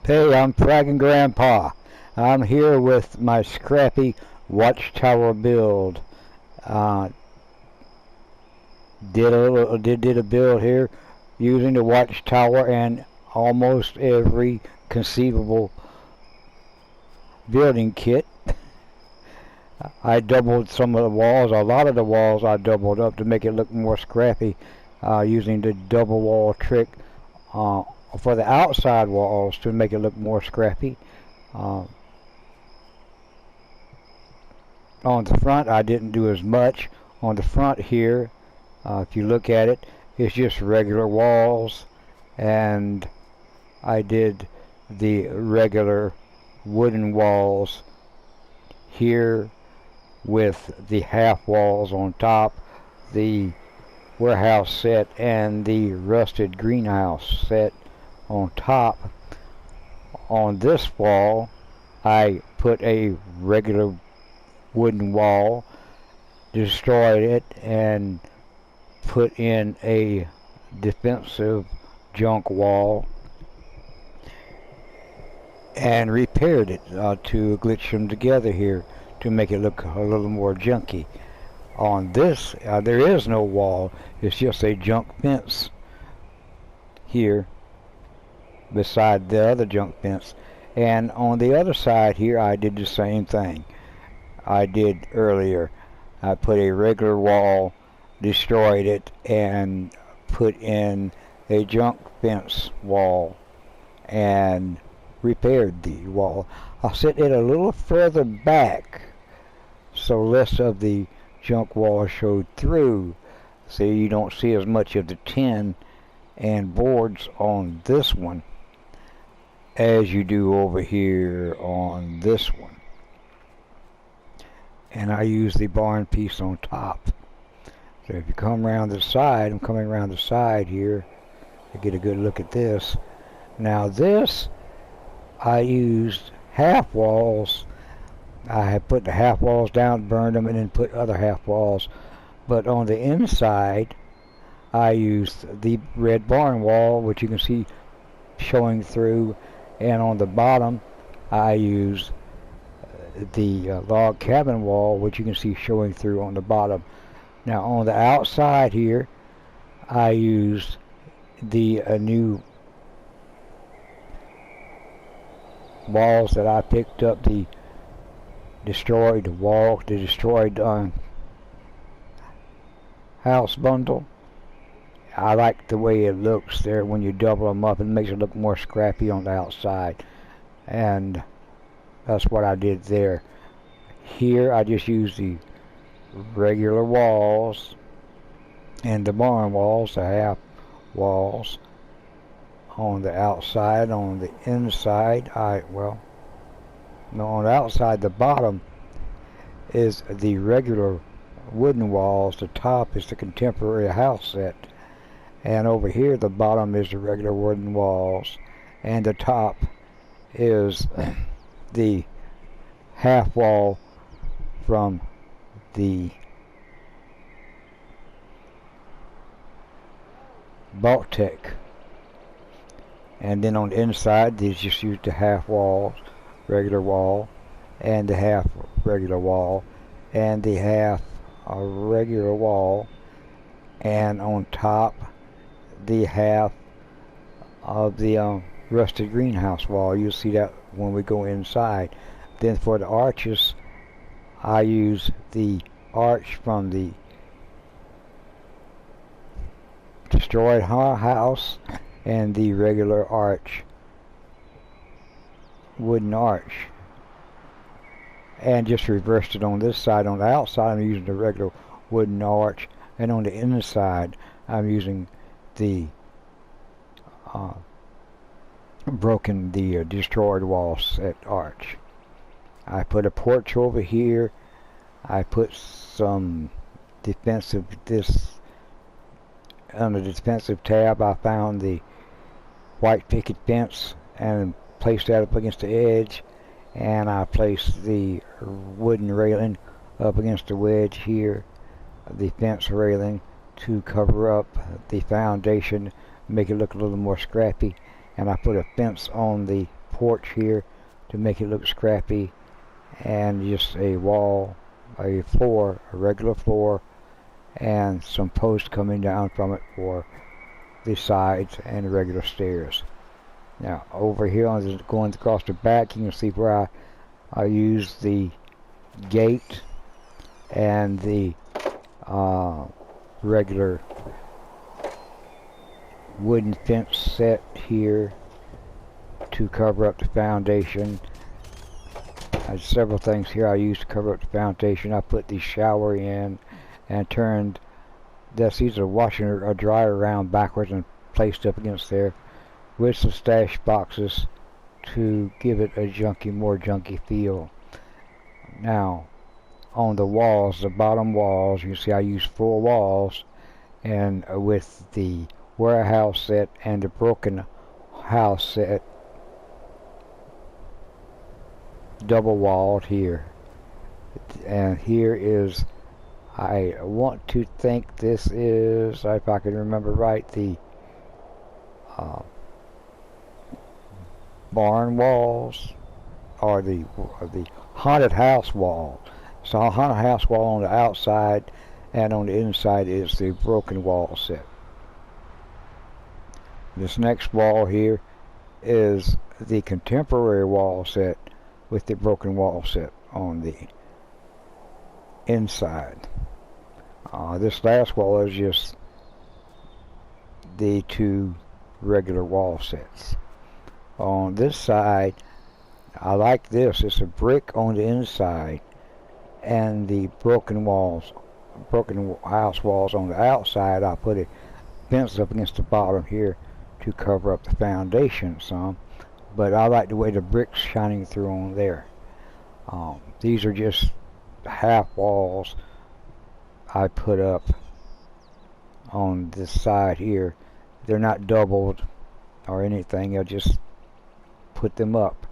Hey, I'm Fragging Grandpa. I'm here with my scrappy watchtower build. Uh, did a build here using the watchtower and almost every conceivable building kit. I doubled some of the walls. A lot of the walls I doubled up to make it look more scrappy, using the double wall trick uh, for the outside walls to make it look more scrappy. Uh, On the front, I didn't do as much. On the front here, if you look at it, it's just regular walls, and I did the regular wooden walls here with the half walls on top, the warehouse set, and the rusted greenhouse set on top. On this wall, I put a regular wooden wall, destroyed it, and put in a defensive junk wall and repaired it to glitch them together here to make it look a little more junky. On this, there is no wall, it's just a junk fence here beside the other junk fence. And on the other side here, I did the same thing I did earlier. I put a regular wall, destroyed it, and put in a junk fence wall and repaired the wall. I'll set it a little further back so less of the junk wall showed through, so you don't see as much of the tin and boards on this one as you do over here on this one. And I use the barn piece on top. So if you come around the side, I'm coming around the side here to get a good look at this. Now this, I used half walls. I had put the half walls down, burned them, and then put other half walls. But on the inside, I used the red barn wall, which you can see showing through. And on the bottom, I used the log cabin wall, which you can see showing through on the bottom. Now on the outside here, I used the new walls that I picked up, the destroyed wall, the destroyed house bundle. I like the way it looks there when you double them up. It makes it look more scrappy on the outside, and that's what I did there. Here I just used the regular walls and the barn walls, the half walls on the outside. On the inside, on the outside, the bottom is the regular wooden walls. The top is the contemporary house set. And over here, the bottom is the regular wooden walls, and the top is the half wall from the Baltic. And then on the inside, these just used the half walls, regular wall, and the half regular wall, and the half regular wall, and on top, the half of the rusted greenhouse wall. You'll see that when we go inside. Then for the arches, I use the arch from the destroyed house and the regular arch, wooden arch, and just reversed it on this side. On the outside, I'm using the regular wooden arch, and on the inside, I'm using the destroyed wall set arch. I put a porch over here. I put some under the defensive tab, I found the white picket fence and placed that up against the edge, and I placed the wooden railing up against the wedge here, the fence railing, to cover up the foundation, make it look a little more scrappy. And I put a fence on the porch here to make it look scrappy, and just a wall, a floor, a regular floor, and some posts coming down from it for the sides and the regular stairs. Now over here on the, going across the back, you can see where I used the gate and the regular wooden fence set here to cover up the foundation. There's several things here I used to cover up the foundation. I put the shower in and turned these are washing or dryer around backwards and placed up against there with some stash boxes to give it a more junky feel. Now on the walls, the bottom walls, you see I use full walls, and with the warehouse set and the broken house set double walled here. And here is, I want to think this is, if I can remember right, the barn walls, or the haunted house wall. So a haunted house wall on the outside, and on the inside is the broken wall set. This next wall here is the contemporary wall set with the broken wall set on the inside. This last wall is just the two regular wall sets. On this side, I like this. It's a brick on the inside, and the broken house walls on the outside. I put a fence up against the bottom here to cover up the foundation some, but I like the way the bricks shining through on there. These are just half walls I put up on this side here. They're not doubled or anything. I just put them up,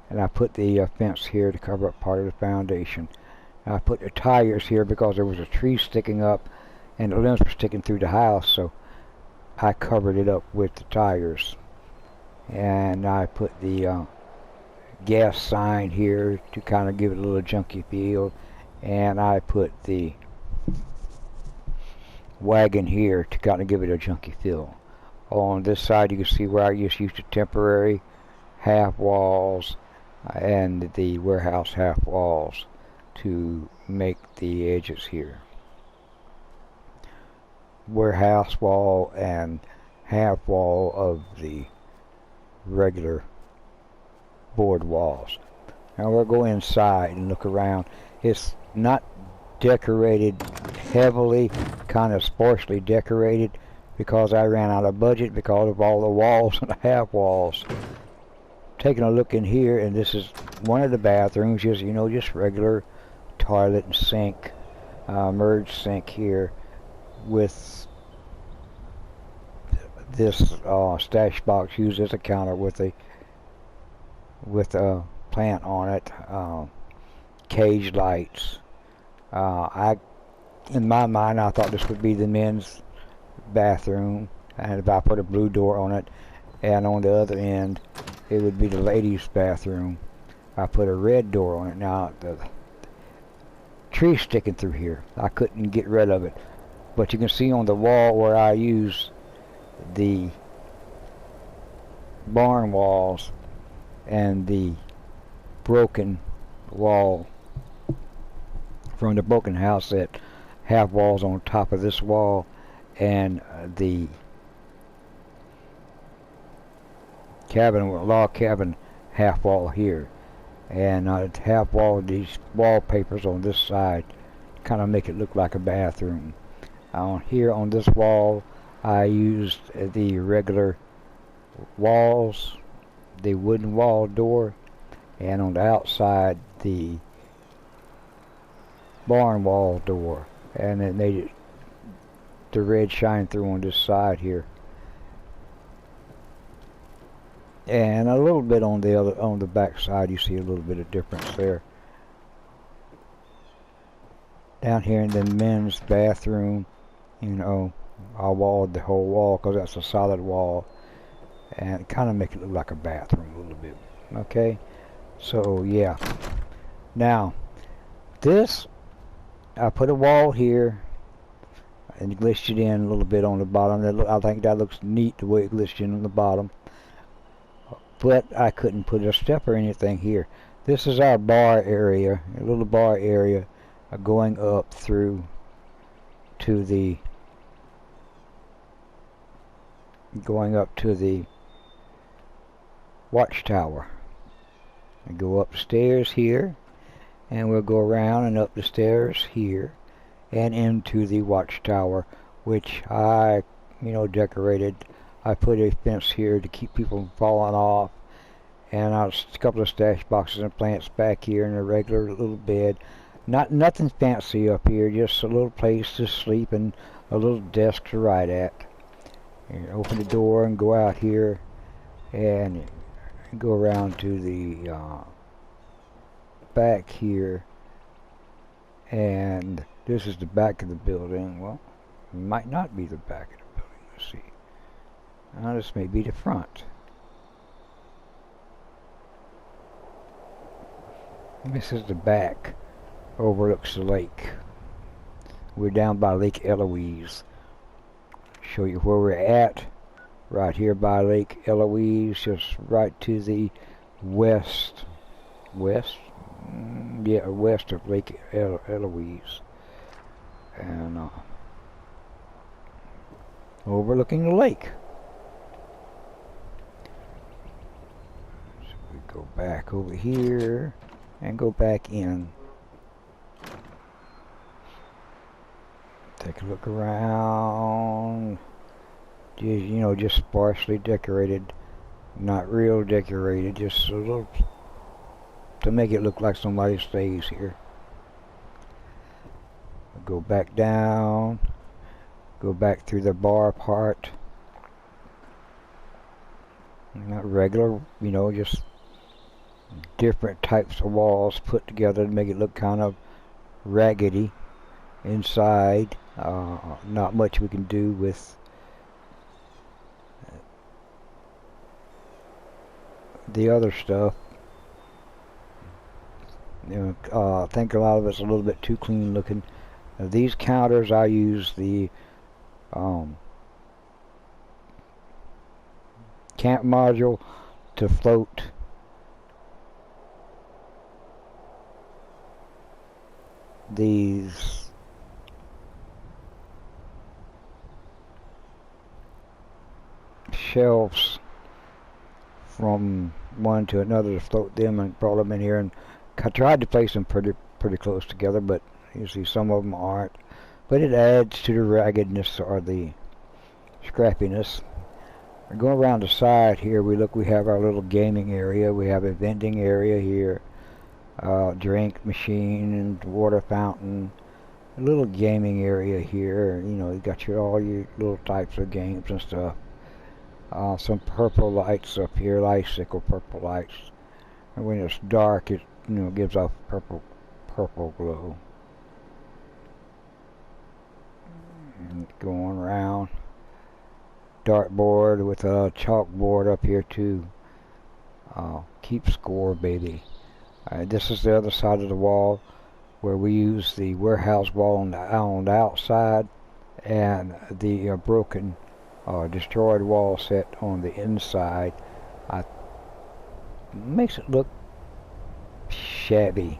and I put the fence here to cover up part of the foundation. I put the tires here because there was a tree sticking up and the limbs were sticking through the house, so I covered it up with the tires. And I put the gas sign here to kind of give it a little junky feel, and I put the wagon here to kind of give it a junky feel. On this side you can see where I just used the temporary half walls and the warehouse half walls to make the edges here. Warehouse wall and half wall of the regular board walls. Now we'll go inside and look around. It's not decorated heavily, kind of sparsely decorated, because I ran out of budget because of all the walls and the half walls. Taking a look in here, and this is one of the bathrooms, just just regular toilet and sink, merged sink here, with this stash box used as a counter with a plant on it, cage lights. In my mind, I thought this would be the men's bathroom, and if I put a blue door on it, and on the other end it would be the ladies' bathroom. I put a red door on it. Now the tree sticking through here, I couldn't get rid of it, but you can see on the wall where I use the barn walls and the broken wall from the broken house set, half walls on top of this wall, and the log cabin half wall here, and half wall of these wallpapers on this side kind of make it look like a bathroom. Here on this wall I used the regular walls, the wooden wall door, and on the outside the barn wall door, and it made it the red shine through on this side here, and a little bit on the back side. You see a little bit of difference there. Down here in the men's bathroom, I walled the whole wall because that's a solid wall, and kind of make it look like a bathroom a little bit. Okay, so yeah. Now this, I put a wall here and glitched it in a little bit on the bottom. I think that looks neat the way it glitched in on the bottom. But I couldn't put a step or anything here. This is our bar area, a little bar area going up through to the watchtower. And go upstairs here, and we'll go around and up the stairs here and into the watchtower, which I decorated. I put a fence here to keep people from falling off, and a couple of stash boxes and plants back here, and a regular little bed. Nothing fancy up here, just a little place to sleep and a little desk to write at. And open the door and go out here and go around to the back here, and this is the back of the building. Well, it might not be the back of the building. Let's see. Now this may be the front. This is the back. Overlooks the lake. We're down by Lake Eloise. Show you where we're at. Right here by Lake Eloise, just right to the west. Yeah, west of Lake Eloise. And overlooking the lake. So we go back over here and go back in. Take a look around. Just sparsely decorated, not real decorated, just a little to make it look like somebody stays here. Go back down, go back through the bar part. Not regular, just different types of walls put together to make it look kind of raggedy inside. Not much we can do with the other stuff. I think a lot of it's a little bit too clean looking. These counters, I use the camp module to float these shelves from one to another, to float them, and brought them in here, and I tried to place them pretty close together, but you see some of them aren't. But it adds to the raggedness or the scrappiness. We're going around the side here. We have our little gaming area. We have a vending area here, drink machine and water fountain. A little gaming area here. You got all your little types of games and stuff. Some purple lights up here, icicle purple lights. And when it's dark, it gives off purple glow. And going around, dartboard with a chalkboard up here too. Keep score, baby. This is the other side of the wall where we use the warehouse wall on the outside, and the broken destroyed wall set on the inside. Makes it look shabby,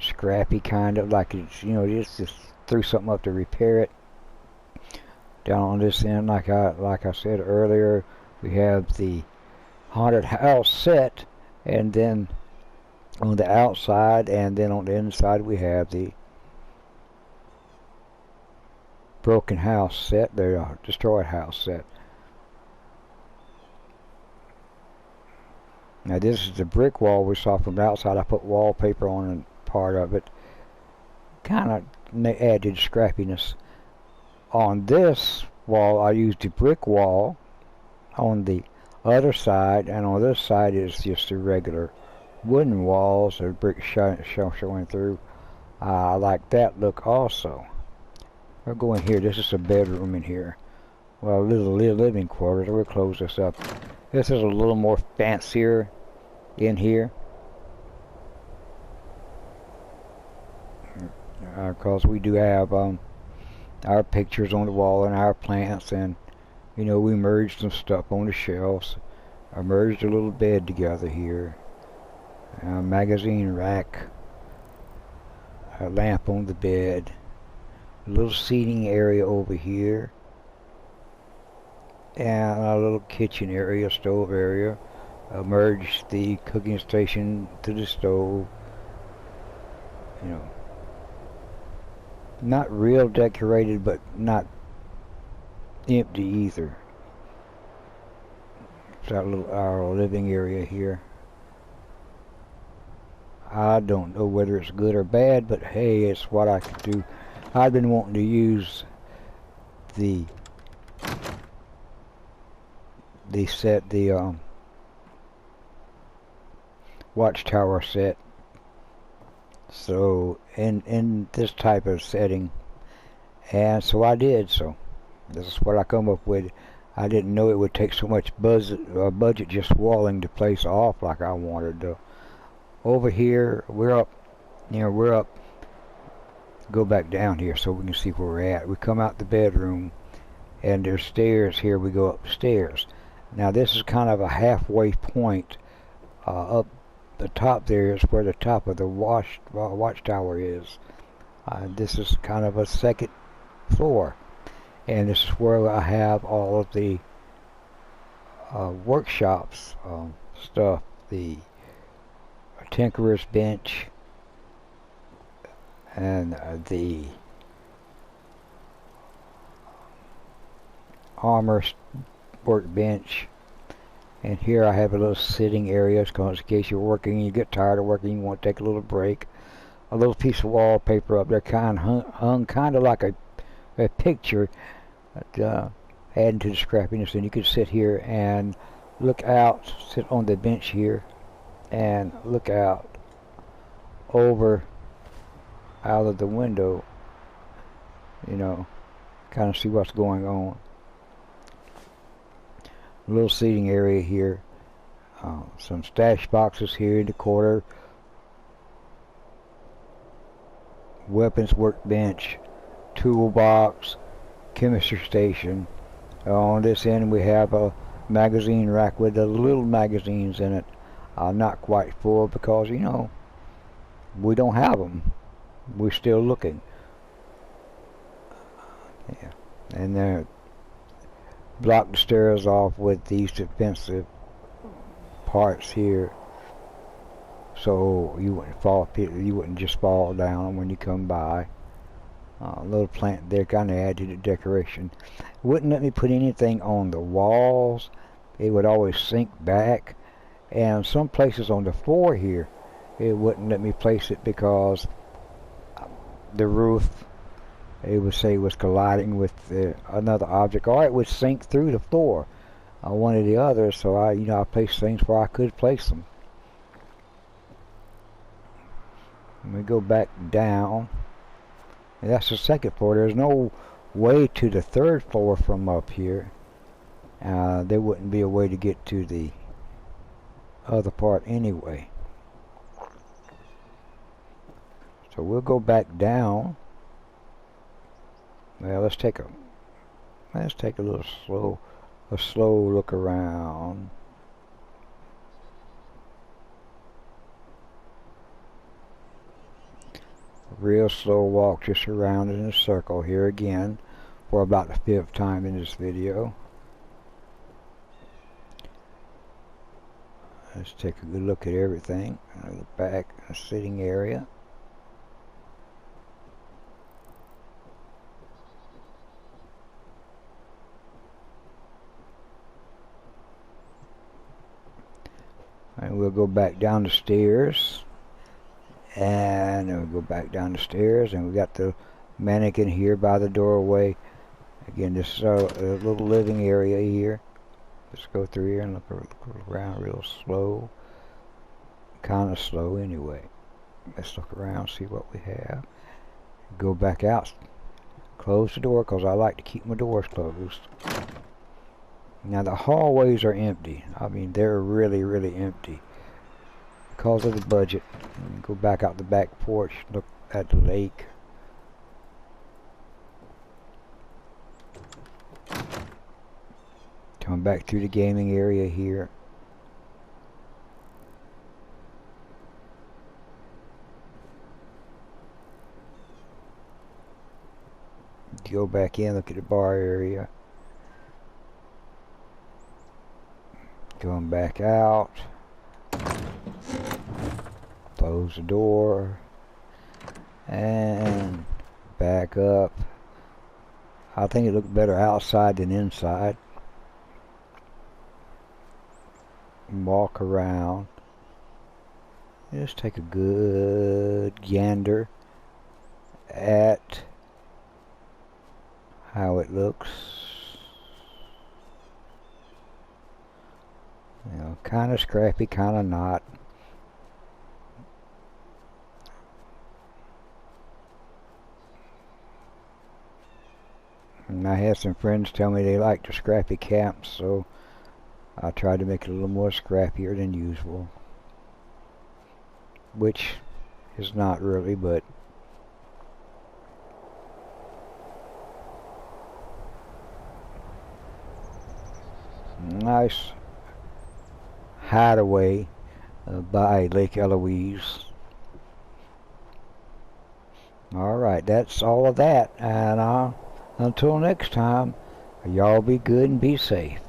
scrappy, kind of like it's just threw something up to repair it. Down on this end, like I said earlier, we have the haunted house set, and then on the outside and then on the inside we have the broken house set, the destroyed house set. Now this is the brick wall we saw from the outside. I put wallpaper on part of it, kind of added scrappiness. On this wall I used the brick wall on the other side, and on this side is just the regular wooden walls, the brick showing through. I like that look also. We'll go in here. This is a bedroom in here. Well, a little living quarters. We'll close this up. This is a little more fancier in here. Because we do have our pictures on the wall and our plants, and you know, we merged some stuff on the shelves. I merged a little bed together here. A magazine rack. A lamp on the bed. A little seating area over here. And a little kitchen area, stove area. Merged the cooking station to the stove. You know, not real decorated, but not empty either. It's our living area here. I don't know whether it's good or bad, but hey, it's what I could do. I've been wanting to use the watchtower set. So in this type of setting, and so I did. So this is what I come up with. I didn't know it would take so much budget just walling the place off like I wanted to. Over here, we're up. You know, we're up. Go back down here so we can see where we're at. We come out the bedroom, and there's stairs here. We go upstairs. Now this is kind of a halfway point. Up the top there is where the top of the watchtower is. This is kind of a second floor, and this is where I have all of the workshops stuff. The tinkerer's bench and the armor workbench. And here I have a little sitting area, because in case you're working, you get tired of working, you want to take a little break. A little piece of wallpaper up there, hung kind of like a picture, adding to the scrappiness. And you could sit here and look out, sit on the bench here, and look out over out of the window, you know, kind of see what's going on. A little seating area here, some stash boxes here in the corner, weapons workbench, toolbox, chemistry station. On this end we have a magazine rack with the little magazines in it, not quite full because, you know, we don't have them. We're still looking. Yeah, and then block the stairs off with these defensive parts here, so you wouldn't just fall down when you come by. A little plant there kind of add to the decoration. Wouldn't let me put anything on the walls. It would always sink back, and some places on the floor here it wouldn't let me place it because the roof, it would say, was colliding with another object, or it would sink through the floor, one or the other. So I placed things where I could place them. Let me go back down. And that's the second floor. There's no way to the third floor from up here. There wouldn't be a way to get to the other part anyway. So we'll go back down. Well, let's take a little slow look around. A real slow walk, just around in a circle here again for about the 5th time in this video. Let's take a good look at everything. I'll look back in the sitting area. And we'll go back down the stairs, and then we'll go back down the stairs, and we got the mannequin here by the doorway. Again, this is a little living area here. Let's go through here and look around real slow, kind of slow anyway. Let's look around, see what we have. Go back out, Close the door because I like to keep my doors closed. Now the hallways are empty. I mean, they're really, really empty because of the budget. Go back out the back porch, look at the lake. Come back through the gaming area here. Go back in, look at the bar area. Going back out. Close the door. And back up. I think it looked better outside than inside. Walk around. Just take a good gander at how it looks. You know, kind of scrappy, kind of not. And I had some friends tell me they like the scrappy camps, so I tried to make it a little more scrappier than usual. Which is not really, but nice hideaway by Lake Eloise. Alright, that's all of that, and until next time, y'all be good and be safe.